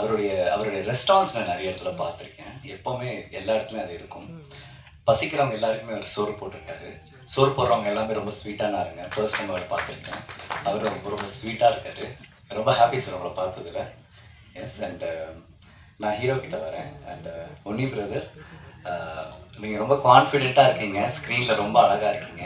அவருடைய ரெஸ்டாரண்ட்ஸ் நான் நிறைய இடத்துல பார்த்துருக்கேன். எப்போவுமே எல்லா இடத்துலையும் அது இருக்கும். பசிக்கிறவங்க எல்லாருக்குமே அவர் சோறு போட்டிருக்காரு. சோறு போடுறவங்க எல்லாமே ரொம்ப ஸ்வீட்டான இருங்க. ஃபர்ஸ்ட் டைம் அவர் பார்த்துருக்கேன். அவர் ரொம்ப ரொம்ப ஸ்வீட்டாக இருக்கார். ரொம்ப ஹாப்பி சார் அவரை பார்த்ததில். எஸ். அண்ட் நான் ஹீரோ கிட்ட வரேன். அண்ட் ஒன்னி பிரதர், நீங்கள் ரொம்ப கான்ஃபிடென்ட்டாக இருக்கீங்க, ஸ்க்ரீனில் ரொம்ப அழகாக இருக்கீங்க.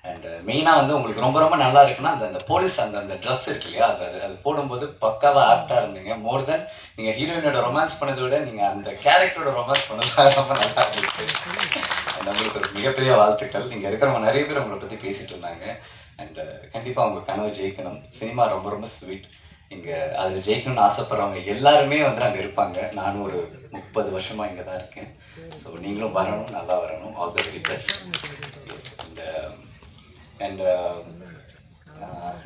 அண்ட் மெயினாக வந்து உங்களுக்கு ரொம்ப ரொம்ப நல்லா இருக்குன்னா அந்த போலீஸ் அந்த ட்ரெஸ் இருக்கு இல்லையா, அது போடும்போது பக்காவாக ஆப்டாக இருந்தீங்க. மோர் தென் நீங்கள் ஹீரோயினோட ரொமான்ஸ் பண்ணதை விட நீங்கள் அந்த கேரக்டரோட ரொமான்ஸ் பண்ணது ரொம்ப நல்லா இருந்துச்சு. நம்மளுக்கு ஒரு மிகப்பெரிய வாழ்த்துக்கள். இங்கே இருக்கிறவங்க நிறைய பேர் உங்களை பற்றி பேசிகிட்டு இருந்தாங்க. அண்ட் கண்டிப்பாக உங்கள் கனவு ஜெயிக்கணும். சினிமா ரொம்ப ரொம்ப ஸ்வீட். இங்கே அதில் ஜெயிக்கணும்னு ஆசைப்படுறவங்க எல்லாருமே வந்து அங்கே இருப்பாங்க. நானும் ஒரு 30 வருஷமாக இங்கே தான் இருக்கேன். ஸோ நீங்களும் வரணும், நல்லா வரணும். All the very best. And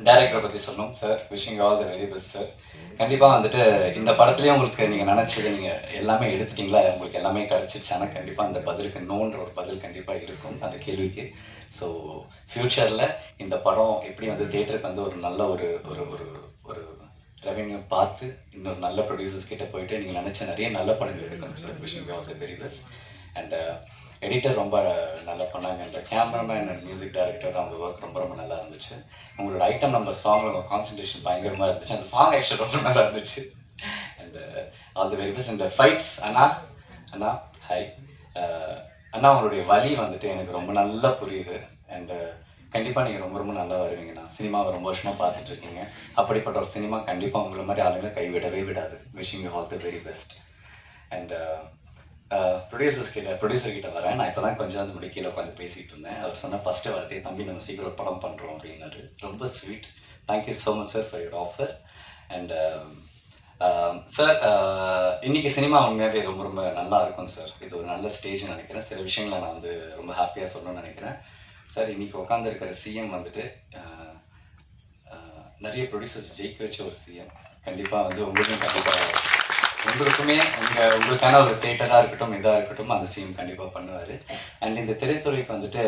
டைரக்டரை பற்றி சொல்லணும் sir. Wishing all the very best sir. கண்டிப்பாக வந்துட்டு இந்த படத்துலேயே உங்களுக்கு நீங்கள் நினச்சது நீங்கள் எல்லாமே எடுத்துட்டிங்களா, உங்களுக்கு எல்லாமே கிடச்சிச்சு. ஆனால் கண்டிப்பாக அந்த பதிலுக்கு நோன்ற ஒரு பதில் கண்டிப்பாக இருக்கும் அந்த கேள்விக்கு. ஸோ ஃப்யூச்சரில் இந்த படம் எப்படி வந்து தியேட்டருக்கு வந்து ஒரு நல்ல ஒரு ஒரு ஒரு ஒரு ரெவென்யூ பார்த்து இன்னொரு நல்ல ப்ரொடியூசர்ஸ் கிட்டே போயிட்டு நீங்கள் நினச்ச நிறைய நல்ல படங்கள் எடுக்கணும் sir. Wishing all the very best. And editor ரொம்ப நல்லா பண்ணாங்க. அந்த கேமராமேன் அண்ட் மியூசிக் டைரக்டர் அவங்க ஒர்க் ரொம்ப ரொம்ப நல்லா இருந்துச்சு. உங்களோட ஐட்டம் நம்பர் சாங்கில் உங்கள் கான்சன்ட்ரேஷன் பயங்கரமாக இருந்துச்சு. அந்த சாங் ஆக்சுவல் ரொம்ப நல்லா இருந்துச்சு. And all the very best. And fights அண்ணா ஹாய் அண்ணா, உங்களுடைய வலி வந்துட்டு எனக்கு ரொம்ப நல்லா புரியுது. அண்டு கண்டிப்பாக நீங்கள் ரொம்ப ரொம்ப நல்லா வருவீங்கண்ணா. சினிமாவை ரொம்ப வருஷமாக பார்த்துட்ருக்கீங்க. அப்படிப்பட்ட ஒரு சினிமா கண்டிப்பாக உங்களை மாதிரி ஆளுங்க கைவிடவே விடாது. Wishing you all the very best. And producer கிட்ட வரேன். நான் இப்போ தான் கொஞ்சம் முடி கீழே உட்காந்து பேசிகிட்டு இருந்தேன். அவர் சொன்ன ஃபஸ்ட்டு வார்த்தையை, தம்பி நம்ம சீக்கிரம் ஒரு படம் பண்ணுறோம் அப்படின்னாரு. ரொம்ப sweet. Thank you so much sir for your offer. And sir, இன்றைக்கி சினிமா உண்மையாகவே ரொம்ப ரொம்ப நல்லா இருக்கும் சார். இது ஒரு நல்ல ஸ்டேஜ்னு நினைக்கிறேன். சில விஷயங்களை நான் வந்து ரொம்ப ஹாப்பியாக சொல்லணும்னு நினைக்கிறேன். சார், இன்றைக்கி உட்காந்துருக்கிற சிஎம் வந்துட்டு நிறைய ப்ரொடியூசர்ஸ் ஜெயிக்க வச்ச ஒரு சிஎம். கண்டிப்பாக வந்து உங்களுக்குமே உங்களுக்கான ஒரு தேட்டராக இருக்கட்டும், இதாக இருக்கட்டும், அந்த சிஎம் கண்டிப்பாக பண்ணுவார். அண்ட் இந்த திரைத்துறைக்கு வந்துட்டு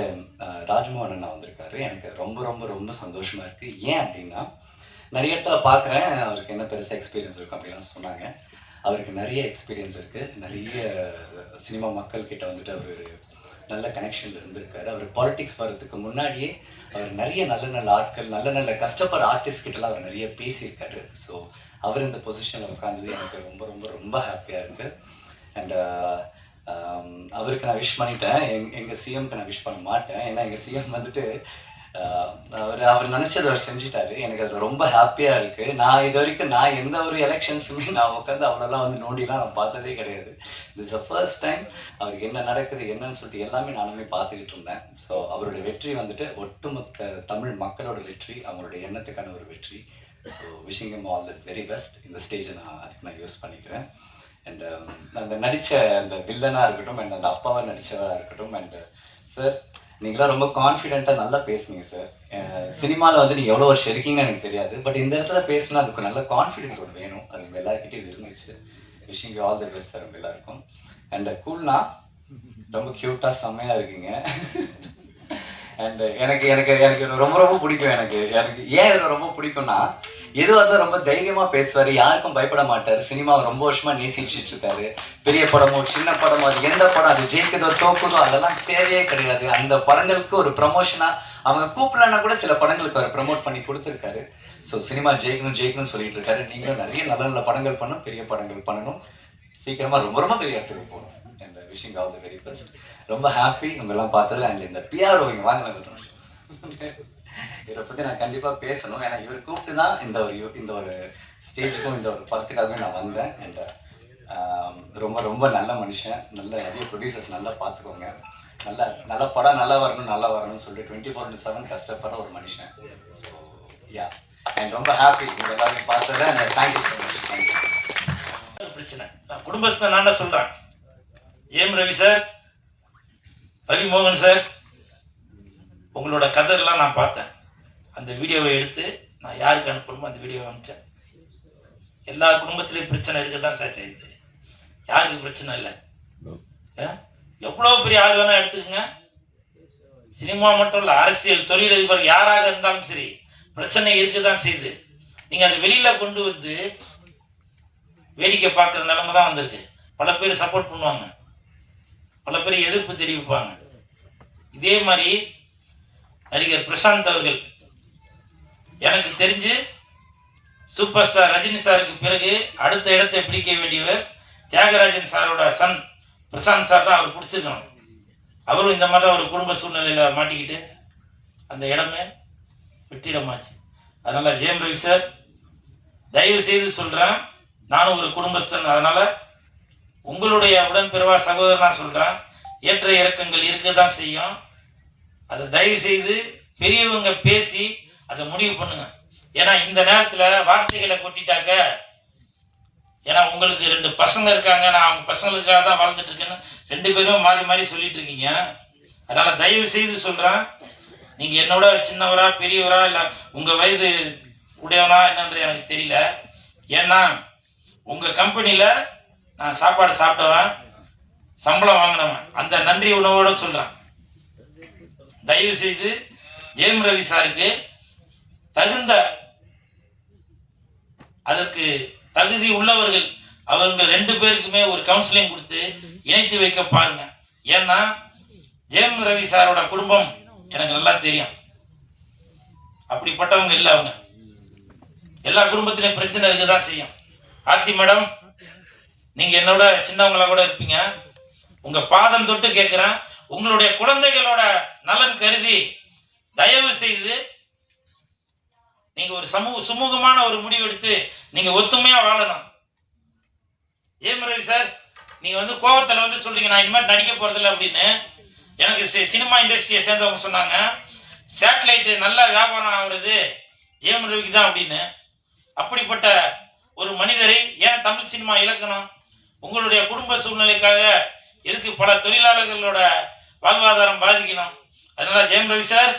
ராஜ்மோகன் அண்ணா வந்திருக்காரு. எனக்கு ரொம்ப ரொம்ப ரொம்ப சந்தோஷமாக இருக்குது. ஏன் அப்படின்னா, நிறைய இடத்துல பார்க்குறேன் அவருக்கு என்ன பெருசாக எக்ஸ்பீரியன்ஸ் இருக்கும் அப்படின்லாம் சொன்னாங்க. அவருக்கு நிறைய எக்ஸ்பீரியன்ஸ் இருக்குது. நிறைய சினிமா மக்கள்கிட்ட வந்துட்டு அவர் நல்ல கனெக்ஷனில் இருந்திருக்காரு. அவர் பாலிடிக்ஸ் வர்றதுக்கு முன்னாடியே அவர் நிறைய நல்ல நல்ல ஆட்கள், நல்ல நல்ல கஷ்டப்படுற ஆர்டிஸ்ட் கிட்டலாம் அவர் நிறைய பேசியிருக்காரு. ஸோ அவர் இந்த பொசிஷனில் உட்காந்தது எனக்கு ரொம்ப ரொம்ப ரொம்ப ஹாப்பியாக இருக்குது. அண்ட் அவருக்கு நான் விஷ் பண்ணிட்டேன். எங்கள் சிஎம்க்கு நான் விஷ் பண்ண மாட்டேன். ஏன்னா எங்கள் சிஎம் வந்துட்டு அவர் நினச்சதை அவர் செஞ்சிட்டாரு. எனக்கு அதில் ரொம்ப ஹாப்பியாக இருக்குது. நான் இது வரைக்கும் எந்த ஒரு எலெக்ஷன்ஸுமே நான் உட்காந்து அவ்வளோலாம் வந்து நோண்டிலாம் நான் பார்த்ததே கிடையாது. திஸ் அ ஃபர்ஸ்ட் டைம் அவருக்கு என்ன நடக்குது என்னன்னு சொல்லிட்டு எல்லாமே நானுமே பார்த்துக்கிட்டு இருந்தேன். ஸோ அவருடைய வெற்றி வந்துட்டு ஒட்டுமொத்த தமிழ் மக்களோட வெற்றி, அவங்களுடைய எண்ணத்துக்கான ஒரு வெற்றி. So wishing him all the very best. இந்த ஸ்டேஜை அதுக்கு யூஸ் பண்ணிக்கிறேன். அண்ட் அந்த நடித்த அந்த வில்லனாக இருக்கட்டும், அண்ட் அந்த அப்பாவாக நடித்தவராக இருக்கட்டும். அண்ட் சார், நீங்களாம் ரொம்ப கான்ஃபிடென்ட்டாக நல்லா பேசுனீங்க சார். சினிமாவில் வந்து நீங்கள் எவ்வளோ வருஷம் இருக்கீங்கன்னு எனக்கு தெரியாது. பட் இந்த இடத்துல பேசணும்னா அதுக்கு நல்ல கான்ஃபிடென்ட் ஒன்று வேணும். அது உங்கள் எல்லாருக்கிட்டையும் இருந்துச்சு. Wishing you all the best sir உங்கள் எல்லாருக்கும். அண்ட் கூல்னா ரொம்ப க்யூட்டாக செம்மையாக இருக்கீங்க. அண்ட் எனக்கு எனக்கு எனக்கு ரொம்ப ரொம்ப பிடிக்கும். எனக்கு ஏன் இதில் ரொம்ப பிடிக்கும்னா, எதுவாக ரொம்ப தைரியமாக பேசுவார், யாருக்கும் பயப்பட மாட்டார். சினிமாவை ரொம்ப வருஷமாக நேசிச்சுட்டு இருக்காரு. பெரிய படமோ சின்ன படமோ, அது எந்த படம் அது ஜெயிக்குதோ தோக்குதோ அதெல்லாம் தேவையே கிடையாது. அந்த படங்களுக்கு ஒரு ப்ரமோஷனாக அவங்க கூப்பிடலன்னா கூட சில படங்களுக்கு அவர் ப்ரமோட் பண்ணி கொடுத்துருக்காரு. ஸோ சினிமா ஜெயிக்கணும்னு சொல்லிட்டு இருக்காரு. நீங்களும் நிறைய நல்ல நல்ல படங்கள் பண்ணணும், பெரிய படங்கள் பண்ணணும், சீக்கிரமாக ரொம்ப ரொம்ப பெரிய இடத்துக்கு போகணும். And wishing all the very best. ரொம்ப ஹாப்பி உங்களெல்லாம் பார்த்ததில். அண்ட் இந்த பிஆர்ஓ இங்கே வாங்கினது இவரை பற்றி நான் கண்டிப்பாக பேசணும். ஏன்னா இவர் கூப்பிட்டு தான் இந்த ஒரு ஸ்டேஜுக்கும் இந்த ஒரு படத்துக்காகவே நான் வந்தேன். அண்ட் ரொம்ப ரொம்ப நல்ல மனுஷன். நிறைய ப்ரொடியூசர்ஸ் நல்லா பார்த்துக்கோங்க. நல்ல படம் நல்லா வரணும்னு சொல்லிட்டு 24/7 கஷ்டப்படுற ஒரு மனுஷன். ஸோ யா, அண்ட் ரொம்ப ஹாப்பி உங்கள் எல்லாருமே பார்த்ததில். And thank you so much. Thank you. பிரச்சனை நான் குடும்பத்தை நான் சொல்கிறேன். ஏம் ரவி சார், ரவி மோகன் சார், உங்களோட கதையெல்லாம் நான் பார்த்தேன். அந்த வீடியோவை எடுத்து நான் யாருக்கு அனுப்பணுமோ அந்த வீடியோவை அனுப்பிச்சேன். எல்லா குடும்பத்திலையும் பிரச்சனை இருக்க தான் சார் செய்யுது. யாருக்கு பிரச்சனை இல்லை? எவ்வளோ பெரிய ஆள் வேணா எடுத்துக்கங்க. சினிமா மட்டும் இல்லை, அரசியல், தொழிலதிபர் யாராக இருந்தாலும் சரி பிரச்சனை இருக்க தான் செய்யுது. நீங்கள் அதை வெளியில் கொண்டு வந்து வேடிக்கை பார்க்குற நிலைமை தான் வந்திருக்கு. பல பேர் சப்போர்ட் பண்ணுவாங்க, பல பேர் எதிர்ப்பு தெரிவிப்பாங்க. இதே மாதிரி நடிகர் பிரசாந்த் அவர்கள் எனக்கு தெரிஞ்சு சூப்பர் ஸ்டார் ரஜினி சாருக்கு பிறகு அடுத்த இடத்தை பிடிக்க வேண்டியவர் தியாகராஜன் சாரோட சன் பிரசாந்த் சார் தான். அவர் பிடிச்சிருக்கணும். அவரும் இந்த மாதிரி ஒரு குடும்ப சூழ்நிலையில் மாட்டிக்கிட்டு அந்த இடமே வெற்றிடமாச்சு. அதனால் ஜெயம் ரவி சார், தயவு செய்து சொல்கிறேன், நானும் ஒரு குடும்பஸ்தன், அதனால் உங்களுடைய உடன்பிறவா சகோதரனாக சொல்கிறேன், ஏற்ற இறக்கங்கள் இருக்க தான் செய்யும். அதை தயவு செய்து பெரியவங்க பேசி அதை முடிவு பண்ணுங்க. ஏன்னா இந்த நேரத்தில் வார்த்தைகளை கொட்டிட்டாக்க, ஏன்னா உங்களுக்கு 2 பசங்க இருக்காங்க, நான் அவங்க பசங்களுக்காக தான் வாழ்ந்துட்டு இருக்கேன்னு 2 பேரும் மாறி மாறி சொல்லிட்டு இருக்கீங்க. அதனால் தயவு செய்து சொல்கிறேன், நீங்கள் என்னோட சின்னவரா பெரியவரா இல்லை உங்கள் வயது உடையவனா என்னன்றது எனக்கு தெரியல. ஏன்னா உங்கள் கம்பெனியில் நான் சாப்பாடு சாப்பிட்டவன், சம்பளம் வாங்கினவன், அந்த நன்றி உணவோடு சொல்கிறேன். தயவு செய்து ஜெயம் ரவி சாருக்கு தகுந்த, அதற்கு தகுதி உள்ளவர்கள் அவங்க 2 பேருக்குமே ஒரு கவுன்சிலிங் கொடுத்து இணைத்து வைக்க பாருங்க. ஏன்னா ஜெயம் ரவி சாரோட குடும்பம் எனக்கு நல்லா தெரியும். அப்படிப்பட்டவங்க இல்லை அவங்க. எல்லா குடும்பத்திலையும் பிரச்சனை இருக்க தான் செய்யும். ஆர்த்தி மேடம், நீங்க என்னோட சின்னவங்களா கூட இருப்பீங்க. உங்க பாதம் தொட்டு கேட்கிறேன், உங்களுடைய குழந்தைகளோட நலன் கருதி தயவு செய்து நீங்க ஒரு சுமூகமான ஒரு முடிவு எடுத்து நீங்க ஒத்துமையா வாழணும். ஜெயம் ரவி சார், நீங்க கோவத்தில் சொல்றீங்க நான் இனிமேல் நடிக்க போறதில்லை அப்படின்னு. எனக்கு சினிமா இண்டஸ்ட்ரியை சேர்ந்தவங்க சொன்னாங்க, சேட்டலைட்டு நல்லா வியாபாரம் ஆகுறது ஜெயம் ரவிக்கு தான் அப்படின்னு. அப்படிப்பட்ட ஒரு மனிதரை ஏன் தமிழ் சினிமா இழக்கணும்? உங்களுடைய குடும்ப சூழ்நிலைக்காக எதுக்கு பல தொழிலாளர்களோட வாழ்வாதாரம் பாதிக்கணும்? அதனால ஜெயம் ரவி சார்,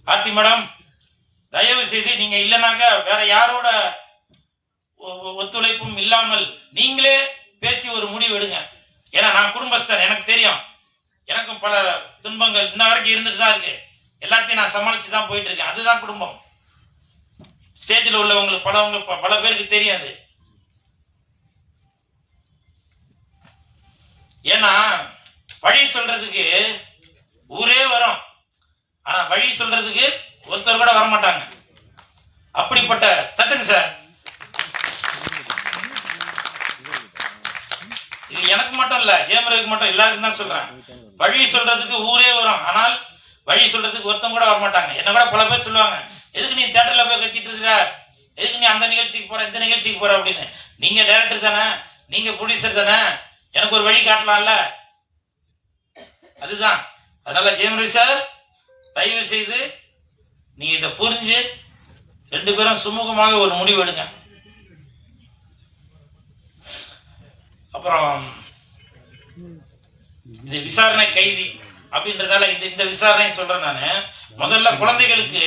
ஆர்த்தி மேடம், தயவு செய்து நீங்க இல்லைனாக்க வேற யாரோட ஒத்துழைப்பும் இல்லாமல் நீங்களே பேசி ஒரு முடிவு எடுங்க. ஏன்னா நான் குடும்பஸ்தன், எனக்கு தெரியும். எனக்கும் பல துன்பங்கள் இன்ன வரைக்கும் இருந்துட்டு தான் இருக்கு. எல்லாத்தையும் நான் சமாளித்து தான் போயிட்டு இருக்கேன். அதுதான் குடும்பம். ஸ்டேஜில் உள்ளவங்களுக்கு பல பேருக்கு தெரியாது. ஏன்னா வழி சொல்றதுக்கு ஊரே வரும், ஆனா வழி சொல்றதுக்கு ஒருத்தர் கூட வரமாட்டாங்க. அப்படிப்பட்ட தட்டுங்க சார். இது எனக்கு மட்டும் இல்ல, ஜெயம் ரவிக்கு மட்டும், எல்லாருக்கும் தான் சொல்றேன். வழி சொல்றதுக்கு ஊரே வரும், ஆனால் வழி சொல்றதுக்கு ஒருத்தம் கூட வரமாட்டாங்க. என்ன கூட பல பேர் சொல்லுவாங்க, எதுக்கு நீ தியேட்டர்ல போய் கத்திட்டு இருக்கிற, எதுக்கு நீ அந்த நிகழ்ச்சிக்கு போற இந்த நிகழ்ச்சிக்கு போற அப்படின்னு. நீங்க டைரக்டர் தானே, நீங்க ப்ரொடியூசர் தானே, எனக்கு ஒரு வழி காட்டலாம்ல. அதுதான். அதனால ஜெயம் ரவி சார், தயவு செய்து நீங்க இதை புரிஞ்சு 2 பேரும் சுமூகமாக ஒரு முடிவு எடுங்க. அப்புறம் இது விசாரணை கைதி அப்படின்றதால இந்த விசாரணை சொல்றேன் நான். முதல்ல குழந்தைகளுக்கு,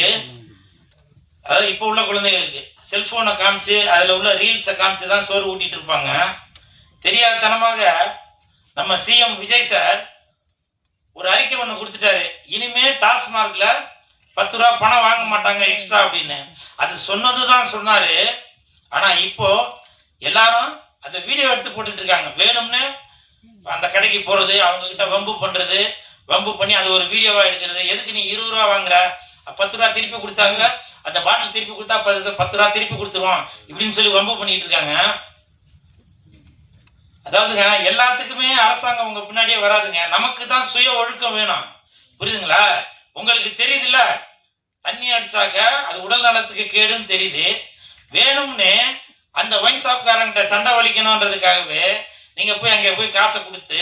அதாவது இப்போ உள்ள குழந்தைகளுக்கு செல்போனை காமிச்சு அதில் உள்ள ரீல்ஸை காமிச்சு தான் சோறு ஊட்டிட்டு இருப்பாங்க. தெரியாதனமாக நம்ம சிஎம் விஜய் சார் ஒரு அறிக்கை ஒன்று கொடுத்துட்டாரு, இனிமே டாஸ்மார்க்ல 10 ரூபா பணம் வாங்க மாட்டாங்க எக்ஸ்ட்ரா அப்படின்னு. அது சொன்னது தான் சொன்னாரு. ஆனா இப்போ எல்லாரும் அந்த வீடியோ எடுத்து போட்டுட்டு இருக்காங்க. வேணும்னு அந்த கடைக்கு போறது, அவங்க கிட்ட வம்பு பண்றது, வம்பு பண்ணி அது ஒரு வீடியோவா எடுக்கிறது. எதுக்கு நீ 20 ரூபா வாங்குற, 10 ரூபா திருப்பி கொடுத்தாங்க, அந்த பாட்டில் திருப்பி கொடுத்தா 10 ரூபா திருப்பி கொடுத்துருவோம் இப்படின்னு சொல்லி வம்பு பண்ணிட்டு இருக்காங்க. அதாவதுங்க, எல்லாத்துக்குமே அரசாங்கம் உங்க பின்னாடியே வராதுங்க. நமக்கு தான் சுய ஒழுக்கம் வேணும். புரியுதுங்களா? உங்களுக்கு தெரியுதுல்ல, தண்ணி அடிச்சாக்க அது உடல் நலத்துக்கு கேடுன்னு தெரியுது. வேணும்னு அந்த ஒயின் ஷாப்காரங்கிட்ட சண்டை வலிக்கணுன்றதுக்காகவே நீங்க போய் அங்கே போய் காசை கொடுத்து,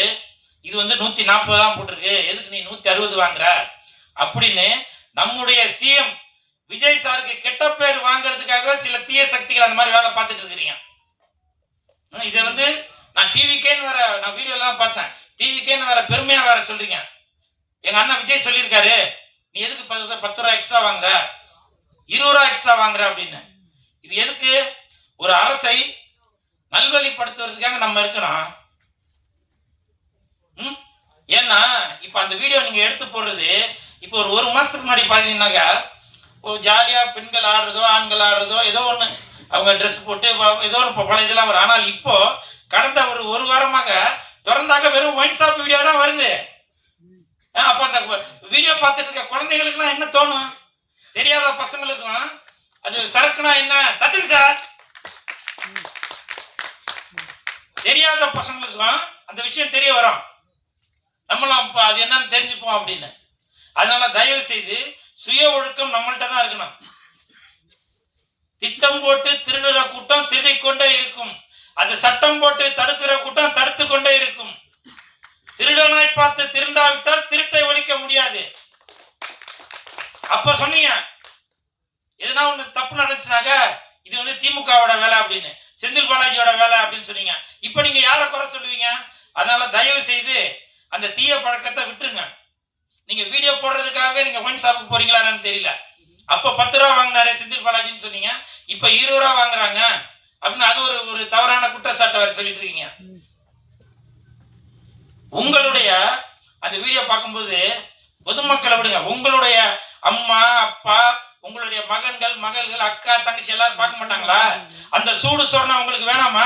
இது 140 தான் போட்டிருக்கு, எதுக்கு நீ 160 வாங்குற அப்படின்னு நம்முடைய சிஎம் விஜய் சாருக்கு கெட்ட பேர் வாங்குறதுக்காக சில தீய சக்திகள் அந்த மாதிரி வேலை பார்த்துட்டு இருக்கிறீங்க. இதை நான் டிவிக்கேன்னு வேற, நான் வீடியோலாம் பார்த்தேன், டிவிக்கேன்னு வேற பெருமையா வேற சொல்றீங்க. எங்க அண்ணன் விஜய் சொல்லியிருக்காரு, நீ எதுக்கு 10 ரூபா எக்ஸ்ட்ரா வாங்குற, 20 ரூபா எக்ஸ்ட்ரா வாங்குற அப்படின்னு. இது எதுக்கு? ஒரு அரசை நல்வழிப்படுத்துவதற்காக நம்ம இருக்கணும். ஏன்னா இப்ப அந்த வீடியோ நீங்க எடுத்து போடுறது, இப்போ ஒரு மாசத்துக்கு முன்னாடி பாத்தீங்கன்னாக்கா ஜாலியா பெண்கள் ஆடுறதோ ஆண்கள் ஆடுறதோ ஏதோ ஒண்ணு அவங்க ட்ரெஸ் போட்டு ஏதோ ஒரு பழைய இதெல்லாம் வரும். ஆனால் இப்போ கடந்த ஒரு வாரமாக திறந்தாக வெறும் ஒயின் ஷாப் வீடியோ தான் வருது. அப்போ அந்த வீடியோ பார்த்துட்டு இருக்க குழந்தைகளுக்குலாம் என்ன தோணும்? தெரியாத பசங்களுக்கும் அது சரக்குனா என்ன தட்டுங்க சார், தெரியாத பசங்களுக்கும் அந்த விஷயம் தெரிய வரும். நம்மளும் அது என்னன்னு தெரிஞ்சுப்போம் அப்படின்னு. அதனால தயவு செய்து சுய ஒழுக்கம் நம்மள்ட்ட தான் இருக்கணும். திட்டம் போட்டு திருடுற கூட்டம் திருடிக் கொண்டே இருக்கும். அது சட்டம் போட்டு தடுக்கிற கூட்டம் தடுத்து கொண்டே இருக்கும். திருடனாய் பார்த்து திருந்தாவிட்டால் திருட்டை ஒழிக்க முடியாது. அப்ப சொன்னீங்க எதுனா ஒண்ணு தப்பு நடந்துச்சுனாக்க இது வந்து திமுகவோட வேலை அப்படின்னு, செந்தில் பாலாஜியோட வேலை அப்படின்னு சொன்னீங்க. இப்ப நீங்க யாரை குறை சொல்லுவீங்க? அதனால தயவு செய்து அந்த தீய பழக்கத்தை விட்டுருங்க. நீங்க வீடியோ போடுறதுக்காகவே நீங்க ஒயின் ஷாப்புக்கு போறீங்களான்னு தெரியல. அப்ப 10 ரூபா வாங்கினாரு செந்தில் பாலாஜின்னு சொன்னீங்க, இப்ப 20 ரூபா வாங்குறாங்க அப்படின்னு அது ஒரு தவறான குற்றச்சாட்டை வர சொல்லிட்டு இருக்கீங்க. உங்களுடைய அந்த வீடியோ பார்க்கும்போது பொதுமக்களை விடுங்க, உங்களுடைய அம்மா அப்பா உங்களுடைய மகன்கள் மகள்கள் அக்கா தங்கச்சி எல்லாரும் பார்க்க மாட்டாங்களா? அந்த சூடு சொரணை உங்களுக்கு வேணாமா?